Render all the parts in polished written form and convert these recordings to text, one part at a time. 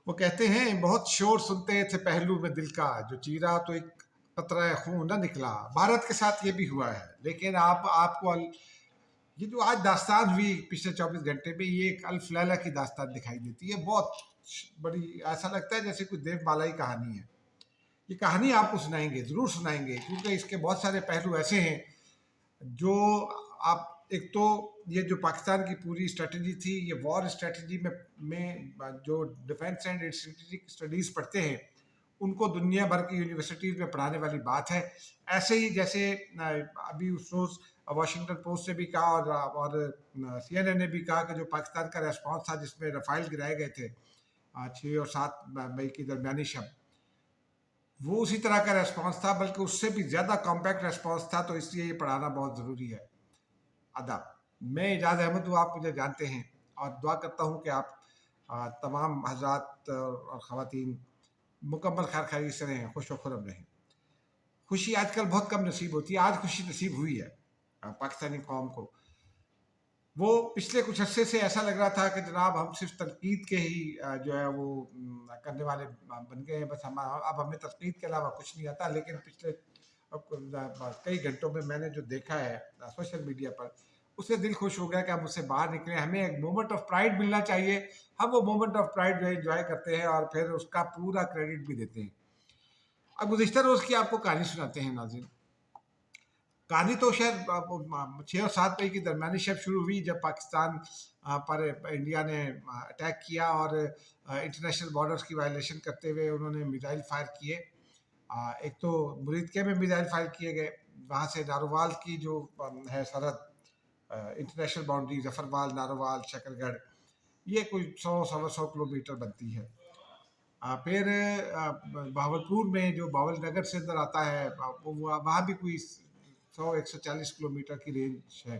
وہ کہتے ہیں بہت شور سنتے تھے پہلو میں دل کا، جو چیرا تو ایک قطرہ خون نہ نکلا۔ بھارت کے ساتھ یہ بھی ہوا ہے، لیکن آپ کو یہ جو آج داستان ہوئی پچھلے 24 گھنٹے میں، یہ ایک الف لیلہ کی داستان دکھائی دیتی ہے، بہت بڑی، ایسا لگتا ہے جیسے کوئی دیو مالائی کہانی ہے۔ یہ کہانی آپ کو سنائیں گے، ضرور سنائیں گے، کیونکہ اس کے بہت سارے پہلو ایسے ہیں جو آپ، ایک تو یہ جو پاکستان کی پوری اسٹریٹجی تھی، یہ وار اسٹریٹجی میں جو ڈیفینس اینڈ اسٹریٹجک اسٹڈیز پڑھتے ہیں ان کو دنیا بھر کی یونیورسٹیز میں پڑھانے والی بات ہے۔ ایسے ہی جیسے ابھی اس روز واشنگٹن پوسٹ نے بھی کہا اور CNN نے بھی کہا کہ جو پاکستان کا ریسپانس تھا جس میں رفائل گرائے گئے تھے 6 اور 7 مئی کی درمیانی شب، وہ اسی طرح کا ریسپانس تھا، بلکہ اس سے بھی زیادہ کمپیکٹ ریسپانس تھا، تو اس لیے یہ پڑھانا بہت ضروری ہے۔ آداب، میں اعجاز احمد ہوں، آپ مجھے جانتے ہیں، اور دعا کرتا ہوں کہ آپ تمام حضرات اور خواتین مکمل خیر خیریت سے رہیں، خوش و خرم رہیں۔ خوشی آج کل بہت کم نصیب ہوتی ہے، آج خوشی نصیب ہوئی ہے پاکستانی قوم کو۔ وہ پچھلے کچھ عرصے سے ایسا لگ رہا تھا کہ جناب ہم صرف تنقید کے ہی جو ہے وہ کرنے والے بن گئے ہیں، بس اب ہمیں تنقید کے علاوہ کچھ نہیں آتا۔ لیکن پچھلے کئی گھنٹوں میں میں نے جو دیکھا ہے سوشل میڈیا پر، اس سے دل خوش ہو گیا کہ ہم اس سے باہر نکلیں۔ ہمیں ایک مومنٹ آف پرائڈ ملنا چاہیے، ہم وہ مومنٹ آف پرائڈ جو ہے انجوائے کرتے ہیں اور پھر اس کا پورا کریڈٹ بھی دیتے ہیں۔ اب گزشتہ روز کی آپ کو کہانی سناتے ہیں ناظرین۔ کہانی تو شاید 6 اور 7 مئی کی درمیانی شب شروع ہوئی، جب پاکستان پر انڈیا نے اٹیک کیا اور انٹرنیشنل بارڈرز کی وائلیشن کرتے ہوئے انہوں نے میزائل فائر کیے۔ ایک تو مریدکے میں میزائل فائر کیے گئے، وہاں سے نارووال کی جو ہے سرحد، انٹرنیشنل باؤنڈری، ظفربال، نارووال، شکر گڑھ، یہ کوئی 100 کلومیٹر بنتی ہے۔ پھر بہاولپور میں جو باول نگر سے اندر آتا ہے، وہاں بھی کوئی 140 کلومیٹر کی رینج ہے۔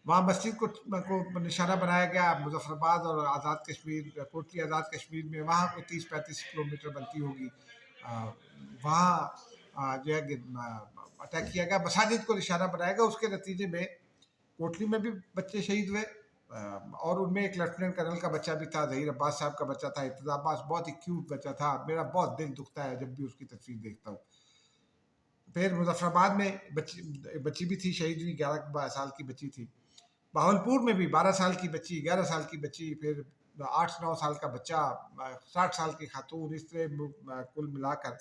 وہاں مسجد کو نشانہ بنایا گیا۔ مظفر آباد اور آزاد کشمیر، کوٹلی آزاد کشمیر میں وہاں کو 30-35 کلومیٹر بنتی ہوگی، وہاں جو ہے اٹیک کیا گیا، مساجد کو نشانہ بنایا گیا۔ اس کے نتیجے میں کوٹلی میں بھی بچے شہید ہوئے، اور ان میں ایک لیفٹیننٹ کرنل کا بچہ بھی تھا، ظہیر عباس صاحب کا بچہ تھا، ارتضیٰ عباس، بہت ہی کیوٹ بچہ تھا، میرا بہت دل دکھتا ہے جب بھی اس کی تصویر دیکھتا ہوں۔ پھر مظفر آباد میں بچی بھی تھی، شہید ہوئی، 11 سال کی بچی تھی۔ بہاولپور میں بھی 12 سال کی بچی، 11 سال کی بچی، پھر 8-9 سال کا بچہ، 60 سال کی خاتون، اس طرح کل ملا کر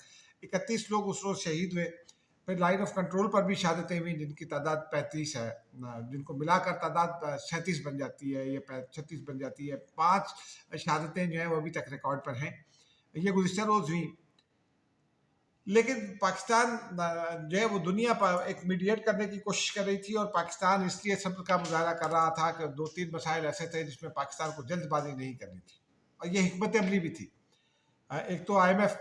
31 لوگ اس روز شہید ہوئے۔ پھر لائن آف کنٹرول پر بھی شہادتیں ہوئیں، جن کی تعداد 35 ہے، جن کو ملا کر تعداد 37 بن جاتی ہے یا 36 بن جاتی ہے۔ 5 شہادتیں جو ہیں وہ ابھی تک ریکارڈ پر ہیں، یہ گزشتہ روز ہوئی۔ لیکن پاکستان جو ہے وہ دنیا پر ایک میڈیٹ کرنے کی کوشش کر رہی تھی، اور پاکستان اس لیے صبر کا مظاہرہ کر رہا تھا کہ 2-3 مسائل ایسے تھے جس میں پاکستان کو جلد بازی نہیں کرنی تھی، اور یہ حکمت عملی بھی تھی۔ ایک تو IMF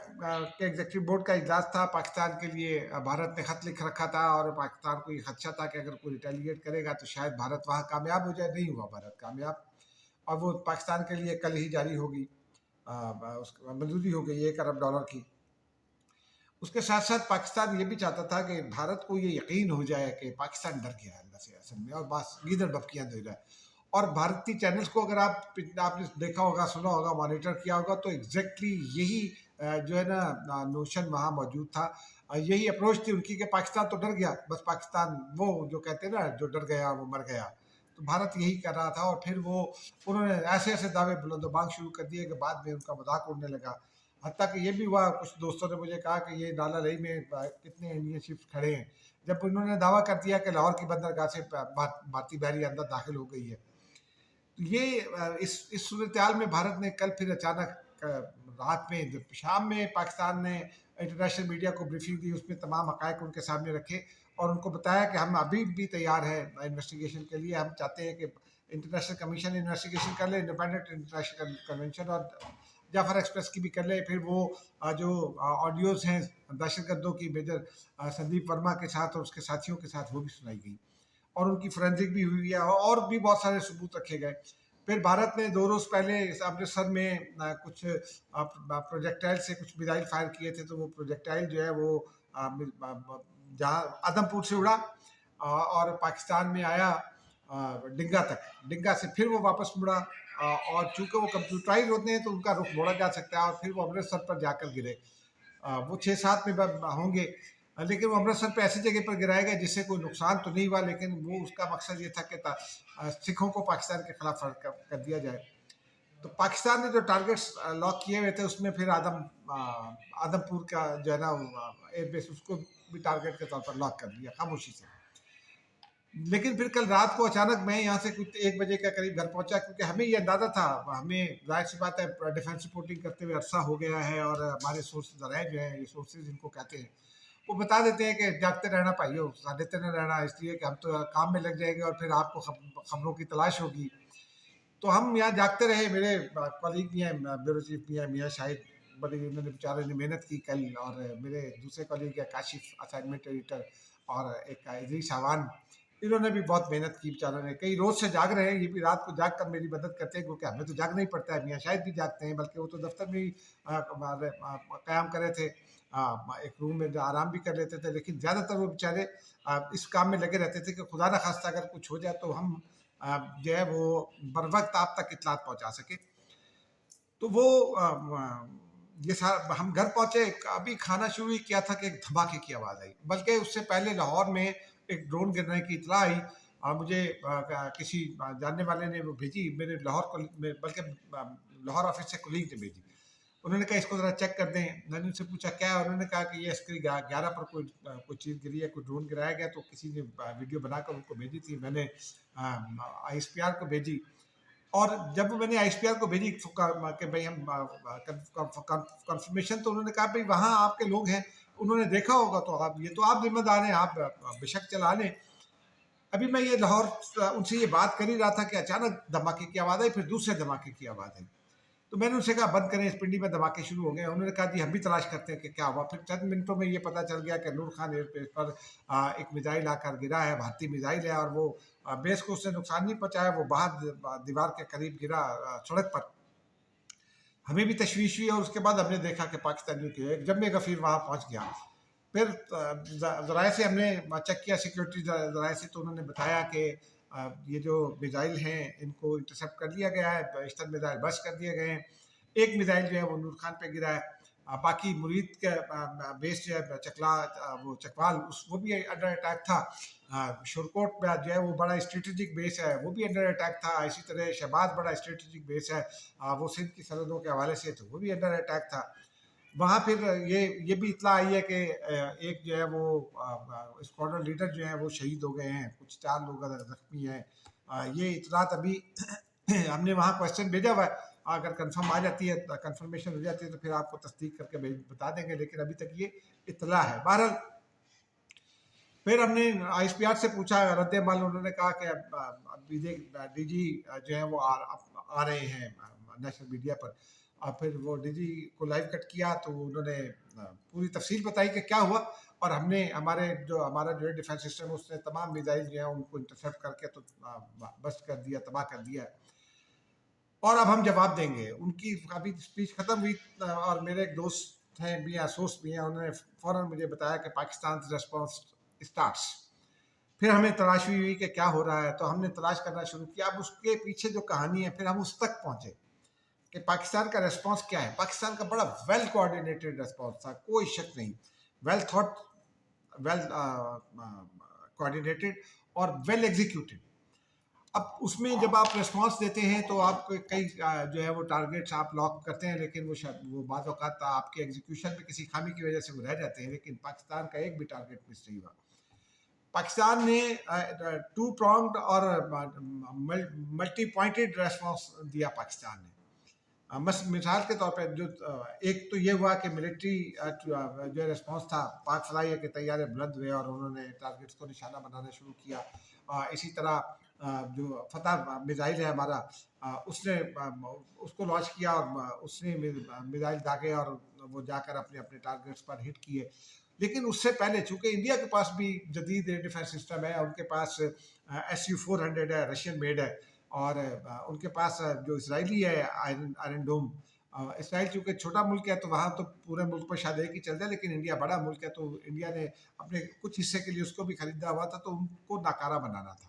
کے ایگزیکٹو بورڈ کا اجلاس تھا، پاکستان کے لیے بھارت نے خط لکھ رکھا تھا، اور پاکستان کو یہ خدشہ تھا کہ اگر کوئی ریٹیلیٹ کرے گا تو شاید بھارت وہاں کامیاب ہو جائے۔ نہیں ہوا بھارت کامیاب، اور وہ پاکستان کے لیے کل ہی جاری ہوگی، منظوری ہو گئی $1 ارب کی۔ اس کے ساتھ ساتھ پاکستان یہ بھی چاہتا تھا کہ بھارت کو یہ یقین ہو جائے کہ پاکستان ڈر گیا ہے اللہ سے اصل میں، اور بس گیدڑ بھبکیاں دے رہا ہے۔ اور بھارتی چینلز کو اگر آپ نے دیکھا ہوگا، سنا ہوگا، مانیٹر کیا ہوگا، تو ایگزیکٹلی یہی جو ہے نا نوشن وہاں موجود تھا، یہی اپروچ تھی ان کی کہ پاکستان تو ڈر گیا، بس پاکستان وہ جو کہتے ہیں نا جو ڈر گیا وہ مر گیا، تو بھارت یہی کر رہا تھا۔ اور پھر وہ انہوں نے ایسے ایسے دعوے بلند و بانگ شروع کر دیے کہ بعد میں ان کا مذاق اڑنے لگا۔ حتیٰ کہ یہ بھی ہوا، کچھ دوستوں نے مجھے کہا کہ یہ نالا لئی میں کتنے انڈین شپس کھڑے ہیں، جب انہوں نے دعویٰ کر دیا کہ لاہور کی بندرگاہ سے بھارتی بحریہ اندر داخل ہو گئی ہے۔ تو یہ اس صورتحال میں بھارت نے کل پھر اچانک رات میں شام میں پاکستان نے انٹرنیشنل میڈیا کو بریفنگ دی، اس میں تمام حقائق ان کے سامنے رکھے، اور ان کو بتایا کہ ہم ابھی بھی تیار ہیں انویسٹیگیشن کے لیے، ہم چاہتے ہیں کہ انٹرنیشنل کمیشن انویسٹیگیشن کر لے، انڈیپینڈنٹ انٹرنیشنل کنونشن، اور جعفر ایکسپریس کی بھی کر لے۔ پھر وہ جو آڈیوز ہیں دہشت گردوں کی میجر سندیپ ورما کے ساتھ اور اس کے ساتھیوں کے ساتھ، وہ بھی سنائی گئی، اور ان کی فورینزک بھی ہوئی ہے، اور بھی بہت سارے ثبوت رکھے گئے۔ پھر بھارت نے 2 روز پہلے امرتسر میں کچھ پروجیکٹائل سے کچھ میزائل فائر کیے تھے، تو وہ پروجیکٹائل جو ہے وہ جہاں آدم پور سے اڑا اور پاکستان میں آیا ڈنگا تک، ڈنگا سے پھر وہ واپس مڑا اور چونکہ وہ کمپیوٹرائز ہوتے ہیں تو ان کا رخ موڑا جا سکتا ہے اور پھر وہ امرتسر پر جا کر گرے. وہ 6-7 میں ہوں گے لیکن وہ امرتسر پہ ایسی جگہ پر گرائے گئے جس سے کوئی نقصان تو نہیں ہوا, لیکن وہ اس کا مقصد یہ تھا کہ سکھوں کو پاکستان کے خلاف کر دیا جائے. تو پاکستان نے جو ٹارگٹس لاک کیے ہوئے تھے اس میں پھر آدم پور کا جو ہے نا ایئر بیس, اس کو بھی ٹارگٹ کے طور پر لاک کر دیا خاموشی سے. لیکن پھر کل رات کو اچانک میں یہاں سے کچھ 1 بجے کے قریب گھر پہنچا, کیونکہ ہمیں یہ اندازہ تھا, ہمیں ظاہر سی بات ہے ڈیفینس رپورٹنگ کرتے ہوئے عرصہ ہو گیا ہے اور ہمارے سورسز ذرائع جو ہیں, یہ سورسز ان کو کہتے ہیں, وہ بتا دیتے ہیں کہ جاگتے رہنا بھائیو, ساجتے نہ رہنا, اس لیے کہ ہم تو کام میں لگ جائیں گے اور پھر آپ کو خبروں کی تلاش ہوگی. تو ہم یہاں جاگتے رہے. میرے کالیگ بھی ہیں, بیورو چیف بھی ہیں میاں شاہد, بڑی انہوں نے بیچارے نے محنت کی کل, اور میرے دوسرے کالیگ ہے کاشف اسائنمنٹ ایڈیٹر, اور ایک ادریس شاوان, انہوں نے بھی بہت محنت کی بیچاروں نے, کئی روز سے جاگ رہے ہیں. یہ بھی رات کو جاگ کر میری مدد کرتے ہیں کیونکہ ہمیں تو جاگنا ہی پڑتا ہے. میاں شاہد بھی جاگتے ہیں, بلکہ وہ تو دفتر میں ہی قیام کرے تھے, ایک روم میں آرام بھی کر لیتے تھے, لیکن زیادہ تر وہ بیچارے اس کام میں لگے رہتے تھے کہ خدا نہ خواستہ اگر کچھ ہو جائے تو ہم جو ہے وہ بر وقت آپ تک اطلاعات پہنچا سکے. تو وہ یہ سارا ہم گھر پہنچے, ابھی کھانا شروع ہی کیا تھا کہ ایک دھماکے کی آواز آئی, بلکہ اس سے پہلے لاہور میں ایک ڈرون گرنے کی اطلاع آئی, اور مجھے کسی جاننے والے نے وہ بھیجی میرے لاہور, بلکہ لاہور آفس سے کولیگ نے بھیجی. انہوں نے کہا اس کو ذرا چیک کر دیں. میں نے ان سے پوچھا کیا ہے, انہوں نے کہا کہ یہ عسکری 11 پر کوئی چیز گری ہے, کوئی ڈرون گرایا گیا. تو کسی نے ویڈیو بنا کر ان کو بھیجی تھی, میں نے آئی ایس پی آر کو بھیجی, اور جب میں نے آئی ایس پی آر کو بھیجی کہ بھائی ہم کنفرمیشن, تو انہوں نے کہا بھائی وہاں آپ کے لوگ ہیں, انہوں نے دیکھا ہوگا, تو آپ ذمہ دار ہیں, آپ بے شک چلا لیں. ابھی میں یہ لاہور ان سے یہ بات کر ہی رہا تھا کہ اچانک دھماکے کی آواز آئی, پھر دوسرے دھماکے کی آواز آئی. تو میں نے ان سے کہا بند کریں, اس پنڈی میں دھماکے شروع ہو گئے. انہوں نے کہا جی ہم بھی تلاش کرتے ہیں کہ کیا ہوا. پھر چند منٹوں میں یہ پتہ چل گیا کہ نور خان ایئر بیس پر ایک میزائل آ کر گرا ہے, بھارتی میزائل ہے, اور وہ بیس کو اس نے نقصان نہیں پہنچایا, وہ باہر دیوار کے قریب گرا سڑک پر. ہمیں بھی تشویش ہوئی, اور اس کے بعد ہم نے دیکھا کہ پاکستانیوں کے ایک جم غفیر وہاں پہنچ گیا. پھر ذرائع سے ہم نے چیک کیا, سیکیورٹی ذرائع سے, تو انہوں نے بتایا کہ یہ جو میزائل ہیں ان کو انٹرسیپٹ کر لیا گیا ہے, بیشتر میزائل بس کر دیے گئے ہیں. ایک میزائل جو ہے وہ نور خان پہ گرا ہے, باقی مرید کا بیس جو ہے چکلا, وہ چکوال, وہ بھی انڈر اٹیک تھا. شورکوٹ میں جو ہے وہ بڑا اسٹریٹجک بیس ہے, وہ بھی انڈر اٹیک تھا. اسی طرح شہباز بڑا اسٹریٹجک بیس ہے, وہ سندھ کی سرحدوں کے حوالے سے, تو وہ بھی انڈر اٹیک تھا. وہاں پھر یہ بھی اطلاع آئی ہے کہ ایک جو ہے وہ اسکواڈرن لیڈر جو ہیں وہ شہید ہو گئے ہیں, کچھ 4 لوگ زخمی ہیں. یہ اطلاعات ابھی ہم نے وہاں کوشچن بھیجا ہوا ہے, اگر کنفرم آ جاتی ہے, کنفرمیشن ہو جاتی ہے تو پھر آپ کو تصدیق کر کے بتا دیں گے, لیکن ابھی تک یہ اطلاع ہے. بہرحال پھر ہم نے آئی ایس پی آر سے پوچھا رد عمل, انہوں نے کہا کہ ڈی جی جو ہیں وہ آ رہے ہیں نیشنل میڈیا پر. اور پھر وہ ڈی جی کو لائیو کٹ کیا, تو انہوں نے پوری تفصیل بتائی کہ کیا ہوا, اور ہم نے ہمارا جو ہے ڈیفینس سسٹم, اس نے تمام میزائل جو ہیں ان کو انٹرسیپٹ کر کے تو بسٹ کر دیا, تباہ کر دیا. اور اب ہم جواب دیں گے. ان کی ابھی اسپیچ ختم ہوئی, اور میرے ایک دوست ہیں بھی, سوس بھی ہیں, انہوں نے فوراً مجھے بتایا کہ پاکستان ریسپانس اسٹارٹس. پھر ہمیں تلاش ہوئی کہ کیا ہو رہا ہے, تو ہم نے تلاش کرنا شروع کیا. اب اس کے پیچھے جو کہانی ہے, پھر ہم اس تک پہنچے کہ پاکستان کا ریسپانس کیا ہے. پاکستان کا بڑا ویل کوآرڈینیٹڈ ریسپانس تھا, کوئی شک نہیں, ویل تھاٹ, ویل کوآرڈینیٹڈ, اور ویل ایگزیکیوٹڈ. اب اس میں جب آپ ریسپانس دیتے ہیں تو آپ کئی جو ہے وہ ٹارگیٹس آپ لاک کرتے ہیں, لیکن وہ بعض اوقات آپ کے ایگزیکیوشن میں کسی خامی کی وجہ سے وہ رہ جاتے ہیں. لیکن پاکستان کا ایک بھی ٹارگیٹ مس نہیں ہوا. پاکستان نے 2 pronged اور ملٹی پوائنٹڈ ریسپانس دیا. پاکستان نے مثال کے طور پہ جو ایک تو یہ ہوا کہ ملٹری جو ریسپانس تھا, پاک فضائیہ کے طیارے بلند ہوئے اور انہوں نے ٹارگیٹس کو نشانہ بنانا شروع کیا. اسی طرح جو فتح میزائل ہے ہمارا, اس نے اس کو لانچ کیا, اور اس نے میزائل داغے اور وہ جا کر اپنے ٹارگیٹس پر ہٹ کیے. لیکن اس سے پہلے چونکہ انڈیا کے پاس بھی جدید ڈیفینس سسٹم ہے, ان کے پاس SU-400 ہے, رشین میڈ ہے, اور ان کے پاس جو اسرائیلی ہے آئرن ڈوم. اسرائیل چونکہ چھوٹا ملک ہے تو وہاں تو پورے ملک پر شاید ایک ہی چلتا ہے, لیکن انڈیا بڑا ملک ہے, تو انڈیا نے اپنے کچھ حصے کے لیے اس کو بھی خریدا ہوا تھا, تو ان کو ناکارہ بنانا تھا.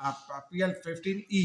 PL-15E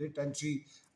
J-10C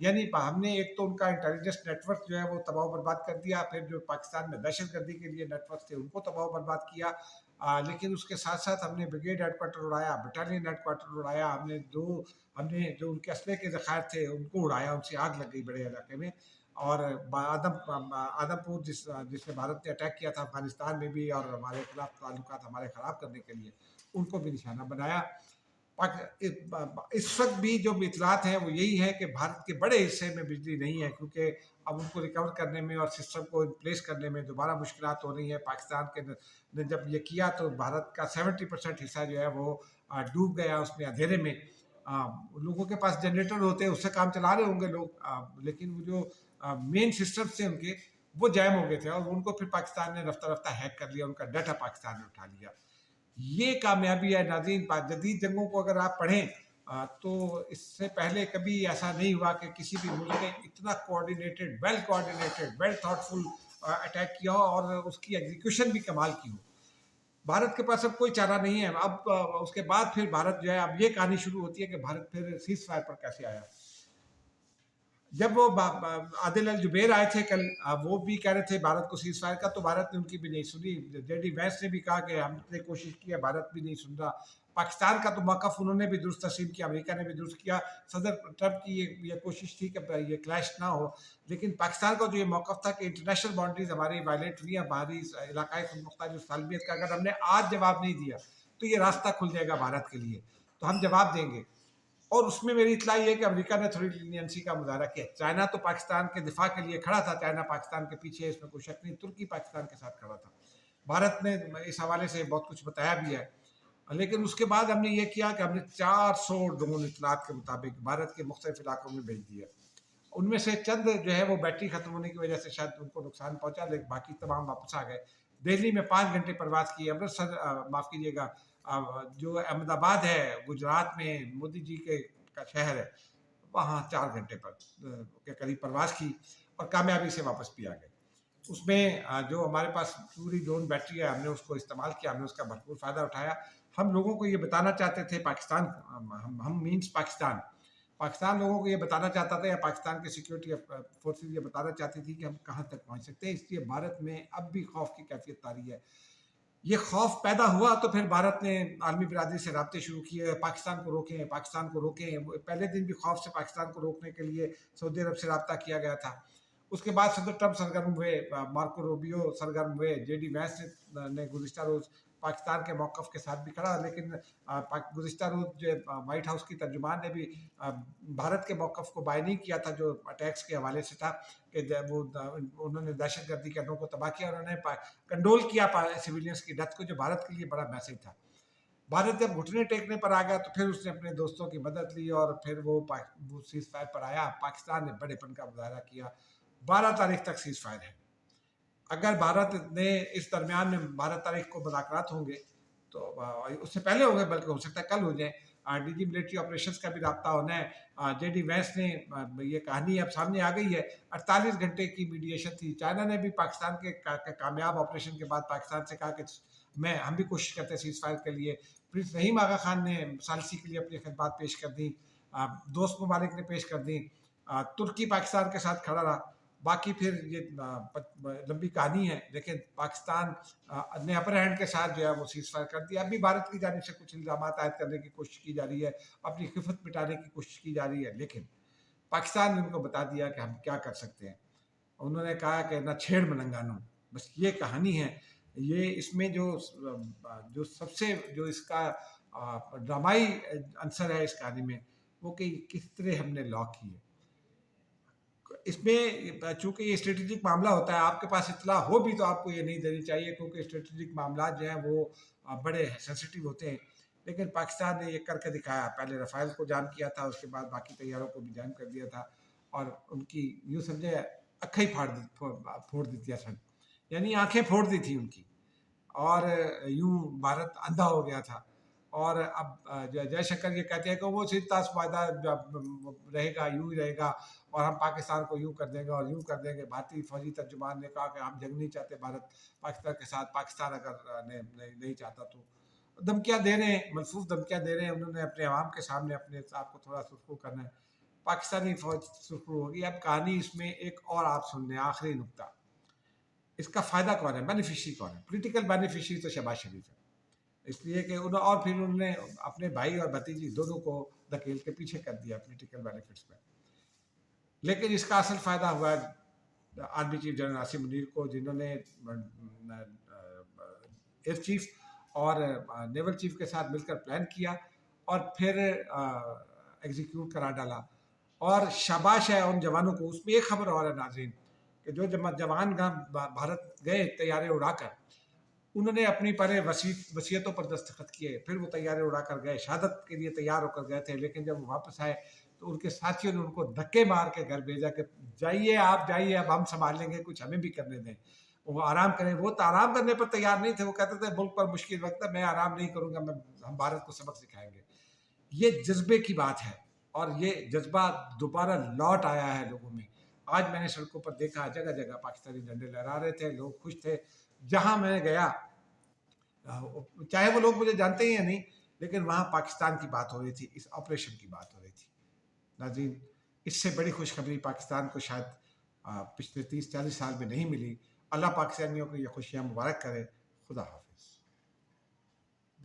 یعنی ہم نے ایک تو ان کا انٹیلیجنس نیٹ ورک جو ہے وہ تباہ و برباد کر دیا، پھر جو پاکستان میں دہشت گردی کے لیے نیٹ ورک تھے ان کو تباہ و برباد کیا، لیکن اس کے ساتھ ساتھ ہم نے بریگیڈ ہیڈ کوارٹر اڑایا، بٹالین ہیڈ کوارٹر اڑایا، ہم نے جو ان کے اسلحے کے ذخائر تھے ان کو اڑایا، ان سے آگ لگ گئی بڑے علاقے میں، اور آدم پور جس نے بھارت نے اٹیک کیا تھا افغانستان میں بھی اور ہمارے خلاف تعلقات ہمارے خراب کرنے کے لیے، ان کو بھی نشانہ بنایا۔ اس وقت بھی جو اطلاعات ہیں وہ یہی ہے کہ بھارت کے بڑے حصے میں بجلی نہیں ہے، کیونکہ اب ان کو ریکور کرنے میں اور سسٹم کو پلیس کرنے میں دوبارہ مشکلات ہو رہی ہیں۔ پاکستان کے نے جب یہ کیا تو بھارت کا 70% حصہ جو ہے وہ ڈوب گیا اس میں اندھیرے میں۔ لوگوں کے پاس جنریٹر ہوتے ہیں، اس سے کام چلا رہے ہوں گے لوگ، لیکن وہ جو مین سسٹم تھے ان کے وہ جیم ہو گئے تھے، اور ان کو پھر پاکستان نے رفتہ رفتہ ہیک کر لیا، ان کا ڈیٹا پاکستان نے اٹھا لیا۔ یہ کامیابی ہے ناظرین۔ جدید جنگوں کو اگر آپ پڑھیں تو اس سے پہلے کبھی ایسا نہیں ہوا کہ کسی بھی ملک نے اتنا کوآرڈینیٹڈ، ویل تھاٹ فل اٹیک کیا ہو اور اس کی ایگزیکیوشن بھی کمال کی ہو۔ بھارت کے پاس اب کوئی چارہ نہیں ہے۔ اب اس کے بعد پھر بھارت جو ہے، اب یہ کہانی شروع ہوتی ہے کہ بھارت پھر سیز فائر پر کیسے آیا۔ جب وہ عادل الجبیر آئے تھے کل، وہ بھی کہہ رہے تھے بھارت کو سیز فائر کا، تو بھارت نے ان کی بھی نہیں سنی۔ جے ڈی وینس نے بھی کہا کہ ہم نے کوشش کی ہے، بھارت بھی نہیں سن رہا۔ پاکستان کا تو موقف انہوں نے بھی درست تسلیم کیا، امریکہ نے بھی درست کیا، صدر ٹرمپ کی یہ کوشش تھی کہ یہ کلیش نہ ہو، لیکن پاکستان کا جو یہ موقف تھا کہ انٹرنیشنل باؤنڈریز ہماری وائلیٹ ہوئی ہیں، باہری علاقائی خود مختار سالمیت کا اگر ہم نے آج جواب نہیں دیا تو یہ راستہ کھل جائے گا بھارت کے لیے، تو ہم جواب دیں گے۔ اور اس میں میری اطلاع یہ ہے کہ امریکہ نے تھوڑی لینینسی کا مظاہرہ کیا۔ چائنا تو پاکستان کے دفاع کے لیے کھڑا تھا، چائنا پاکستان کے پیچھے، اس میں کوئی شک نہیں۔ ترکی پاکستان کے ساتھ کھڑا تھا۔ بھارت نے اس حوالے سے بہت کچھ بتایا بھی ہے، لیکن اس کے بعد ہم نے یہ کیا کہ ہم نے 400 ڈرون اطلاعات کے مطابق بھارت کے مختلف علاقوں میں بھیج دیا۔ ان میں سے چند جو ہے وہ بیٹری ختم ہونے کی وجہ سے شاید ان کو نقصان پہنچا، لیکن باقی تمام واپس آ گئے۔ دہلی میں 5 گھنٹے پرواز کی، امرتسر معاف کیجیے گا جو احمد آباد ہے گجرات میں، مودی جی کا شہر ہے، وہاں 4 گھنٹے پر کے قریب پرواز کی اور کامیابی سے واپس بھی آ گئے۔ اس میں جو ہمارے پاس پوری ڈرون بیٹری ہے، ہم نے اس کو استعمال کیا، ہم نے اس کا بھرپور فائدہ اٹھایا۔ ہم لوگوں کو یہ بتانا چاہتے تھے، پاکستان، ہم مینس پاکستان لوگوں کو یہ بتانا چاہتا تھا، یا پاکستان کے سیکیورٹی فورسز یہ بتانا چاہتی تھی کہ ہم کہاں تک پہنچ سکتے ہیں۔ اس لیے بھارت میں اب بھی خوف کی کیفیت طاری ہے۔ یہ خوف پیدا ہوا تو پھر بھارت نے عالمی برادری سے رابطے شروع کیے، پاکستان کو روکیں، پاکستان کو روکیں۔ پہلے دن بھی خوف سے پاکستان کو روکنے کے لیے سعودی عرب سے رابطہ کیا گیا تھا۔ اس کے بعد صدر ٹرمپ سرگرم ہوئے، مارکو روبیو سرگرم ہوئے، جے ڈی وینس نے گزشتہ روز پاکستان کے موقف کے ساتھ بھی کھڑا، لیکن گزشتہ روز جو وائٹ ہاؤس کی ترجمان نے بھی بھارت کے موقف کو بائی نہیں کیا تھا، جو اٹیکس کے حوالے سے تھا، کہ وہ انہوں نے دہشت گردی کے اڈوں کو تباہ کیا، انہوں نے کنڈول کیا سویلینس کی ڈیتھ کو، جو بھارت کے لیے بڑا میسج تھا۔ بھارت جب گھٹنے ٹیکنے پر آ گیا تو پھر اس نے اپنے دوستوں کی مدد لی اور پھر وہ سیز فائر پر آیا۔ پاکستان نے بڑے پن کا مظاہرہ کیا۔ 12 تاریخ تک سیز فائر ہے۔ اگر بھارت نے اس درمیان میں 12 تاریخ کو مذاکرات ہوں گے تو اس سے پہلے ہوں گے، بلکہ ہو سکتا ہے کل ہو جائیں۔ ڈی جی ملٹری آپریشنز کا بھی رابطہ ہونا ہے۔ جے ڈی وینس نے یہ کہانی اب سامنے آ گئی ہے، 48 گھنٹے کی میڈیشن تھی۔ چائنا نے بھی پاکستان کے کامیاب آپریشن کے بعد پاکستان سے کہا کہ ہم بھی کوشش کرتے ہیں سیز فائر کے لیے۔ پرنس رحیم آغا خان نے ثالثی کے لیے اپنی خدمات پیش کر دیں، دوست ممالک نے پیش کر دیں، ترکی پاکستان کے ساتھ کھڑا رہا۔ باقی پھر یہ لمبی کہانی ہے، لیکن پاکستان نے اپر ہینڈ کے ساتھ جو ہے وہ سیز فائر کر دیا۔ ابھی بھارت کی جانب سے کچھ الزامات عائد کرنے کی کوشش کی جا رہی ہے، اپنی خفت مٹانے کی کوشش کی جا رہی ہے، لیکن پاکستان نے ان کو بتا دیا کہ ہم کیا کر سکتے ہیں۔ انہوں نے کہا کہ نہ چھیڑ ملنگانوں، بس یہ کہانی ہے۔ یہ اس میں جو سب سے جو اس کا ڈرامائی عنصر ہے اس کہانی میں، وہ کہ کس طرح ہم نے لا کی ہے۔ اس میں چونکہ یہ اسٹریٹجک معاملہ ہوتا ہے، آپ کے پاس اطلاع ہو بھی تو آپ کو یہ نہیں دینی چاہیے، کیونکہ اسٹریٹجک معاملات جو ہیں وہ بڑے سینسیٹیو ہوتے ہیں، لیکن پاکستان نے یہ کر کے دکھایا۔ پہلے رفائل کو جام کیا تھا، اس کے بعد باقی طیاروں کو بھی جام کر دیا تھا، اور ان کی یوں سمجھے اکھیں پھوڑ دیتی سن، یعنی آنکھیں پھوڑ دی تھی ان کی، اور یوں بھارت اندھا ہو گیا تھا۔ اور اب جے شنکر یہ کہتے ہیں کہ وہ سیدھا معاہدہ رہے گا، یوں ہی رہے گا، اور ہم پاکستان کو یوں کر دیں گے اور یوں کر دیں گے۔ بھارتی فوجی ترجمان نے کہا کہ ہم جنگ نہیں چاہتے بھارت پاکستان کے ساتھ، پاکستان اگر نہیں چاہتا تو دھمکیاں دے رہے ہیں، ملفوظ دھمکیاں دے رہے ہیں۔ انہوں نے اپنے عوام کے سامنے اپنے آپ کو تھوڑا سرخو کرنا ہے۔ پاکستانی فوج شروع ہوگی. اب کہانی اس میں ایک اور آپ سن لیں، آخری نقطہ، اس کا فائدہ کون ہے، بینیفیشری کون ہے؟ پولیٹیکل بینیفیشری تو شہباز شریف ہے، اس لیے کہ اور پھر انہوں نے اپنے بھائی اور بھتیجی دونوں کو دھکیل کے پیچھے کر دیا پولیٹیکل بینیفٹس میں. لیکن اس کا اصل فائدہ ہوا army chief general Asim Munir کو، جنہوں نے ایئر چیف اور نیول چیف کے ساتھ مل کر پلان کیا اور پھر ایگزیکیوٹ کرا ڈالا. اور شاباش ہے ان جوانوں کو. اس میں ایک خبر اور ہے ناظرین، کہ جو جوان بھارت گئے طیارے اڑا کر، انہوں نے اپنی پہلے وصیتوں پر دستخط کیے، پھر وہ طیارے اڑا کر گئے، شہادت کے لیے تیار ہو کر گئے تھے، لیکن جب وہ واپس آئے تو ان کے ساتھیوں نے ان کو دھکے مار کے گھر بھیجا کہ جائیے آپ جائیے، اب ہم سنبھال لیں گے، کچھ ہمیں بھی کرنے دیں، وہ آرام کریں. وہ تو آرام کرنے پر تیار نہیں تھے، وہ کہتے تھے ملک پر مشکل وقت ہے، میں آرام نہیں کروں گا، ہم بھارت کو سبق سکھائیں گے. یہ جذبے کی بات ہے اور یہ جذبہ دوبارہ لوٹ آیا ہے لوگوں میں. آج میں نے سڑکوں پر دیکھا جگہ جگہ پاکستانی جھنڈے لہرا رہے تھے، لوگ خوش تھے. جہاں میں گیا، چاہے وہ لوگ مجھے جانتے ہی یا نہیں، لیکن وہاں پاکستان کی بات ہو رہی تھی، اس آپریشن کی بات ہو رہی تھی. ناظرین، اس سے بڑی خوشخبری پاکستان کو شاید پچھلے 30-40 سال میں نہیں ملی. اللہ پاکستانیوں کو یہ خوشیاں مبارک کرے. خدا حافظ.